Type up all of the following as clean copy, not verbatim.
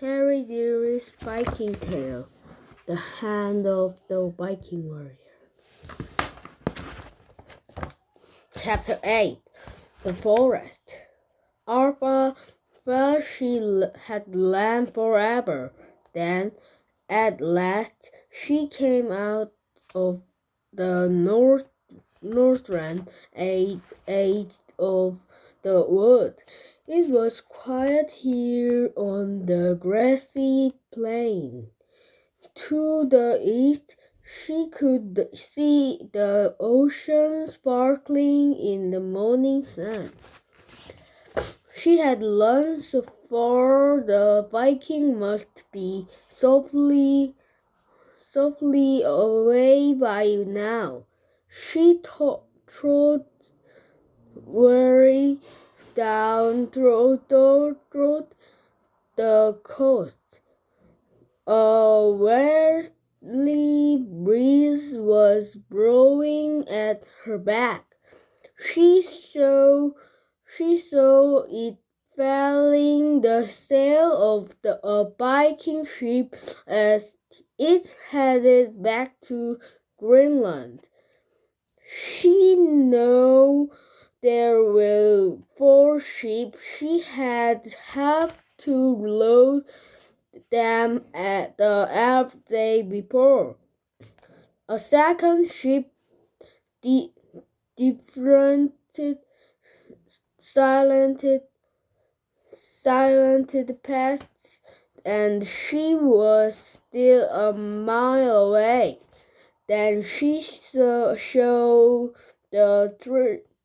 Deary's Viking Tale, The Hand of the Viking Warrior. Chapter 8, The Forest. Arpa felt she had land forever. Then, at last, she came out of the northern edge of the wood. It was quiet here on the grassy plain. To the east, she could see the ocean sparkling in the morning sun. She had learned so far the Viking must be softly away by now. She trod weary down through the coast. A westerly breeze was blowing at her back. She saw it filling the sail of a Viking ship as it headed back to Greenland. She knew there were 4 ships. She had helped to load them at the day before. A second ship, silented past, and she was still a mile away. Then she saw the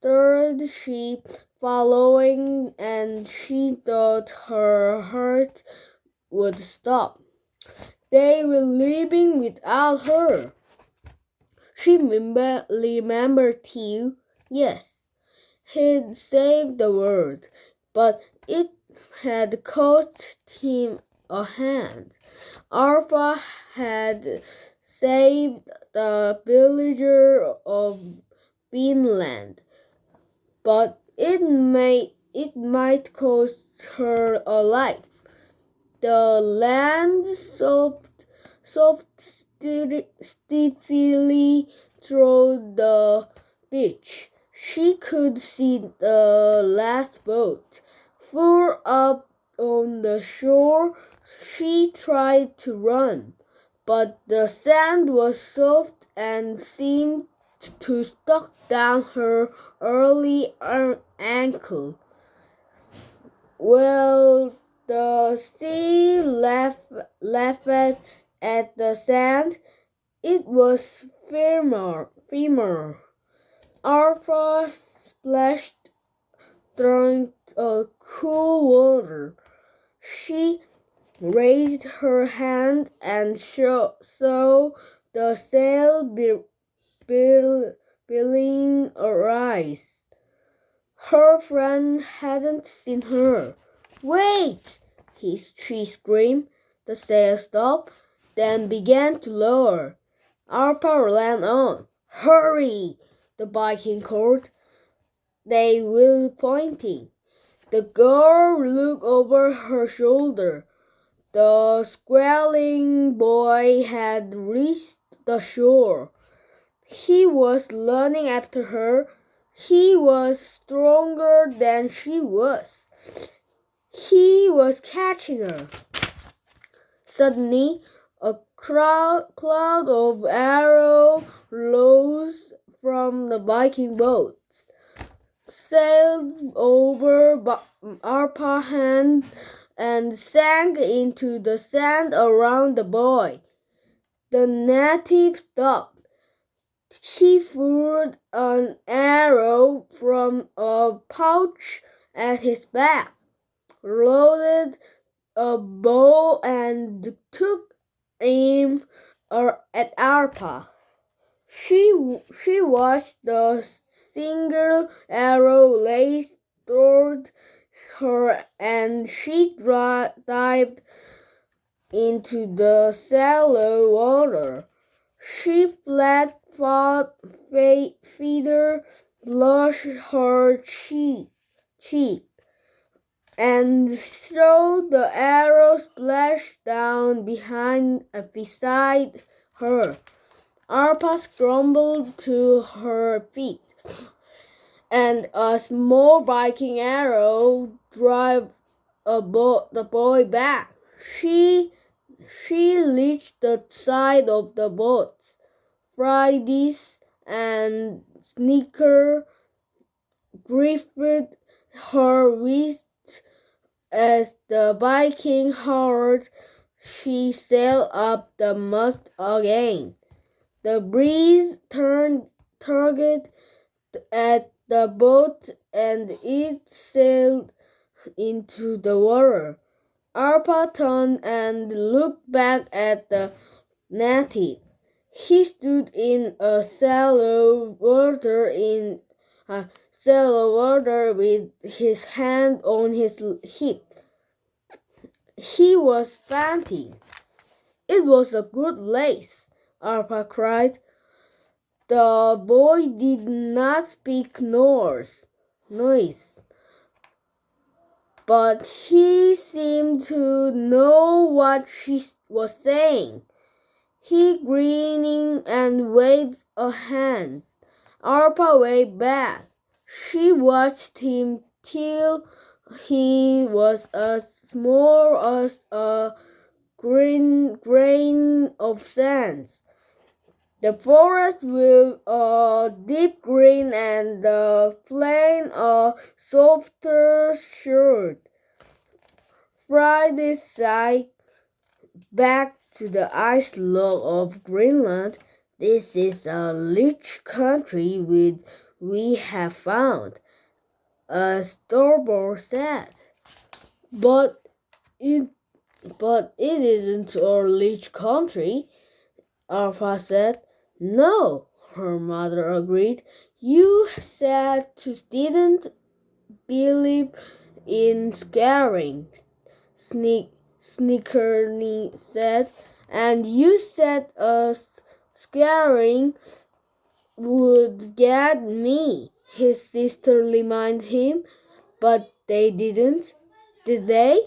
third ship following, and she thought her heart would stop. They were leaving without her. She remembered Tew. Yes, he'd saved the world, but it had cost him a hand. Arpa had saved the villager of Vinland, but it might cost her a life. The land sloped steeply through the beach. She could see the last boat. Far up on the shore, she tried to run, but the sand was soft and seemed to stuck down her early ankle. Well, the sea laughed at the sand. It was firmer. Arpa splashed through a cool water. She raised her hand and saw the sail being arise. Her friend hadn't seen her. "Wait!" she screamed. The sail stopped, then began to lower. Arpa ran on. "Hurry!" the Viking called. They were pointing. The girl looked over her shoulder. The squalling boy had reached the shore. He was running after her. He was stronger than she was. He was catching her. Suddenly, a cloud of arrows rose from the Viking boat, sailed over Arpa's hand, and sank into the sand around the boy. The native stopped. He fired an arrow from a pouch at his back, loaded a bow, and took aim at Arpa. She watched the single arrow lace toward her, and she dived into the shallow water. She flat feather blushed her cheek. and so the arrow splashed down beside her. Arpa scrambled to her feet, and a small Viking arrow drove the boy back. She reached the side of the boat. Fridays and Sneaker gripped her wrist as the Viking hurried. She sailed up the mast again. The breeze tugged at the boat and it sailed into the water. Arpa turned and looked back at the native. He stood in a shallow water with his hand on his hip. He was panting. It was a good race, Arpa cried. The boy did not speak Norse, but he seemed to know what she was saying. He grinning and waved a hand. Arpa waved back. She watched him till he was as small as a grain of sand. The forest with a deep green and the plain a softer shade. Friday sighed back to the ice log of Greenland. This is a rich country we have found, Storborg said. But it isn't a rich country, Arpa said. No, her mother agreed. You said you didn't believe in scaring, Sneakerny said, and you said us scaring would get me, his sister reminded him. But they didn't, did they?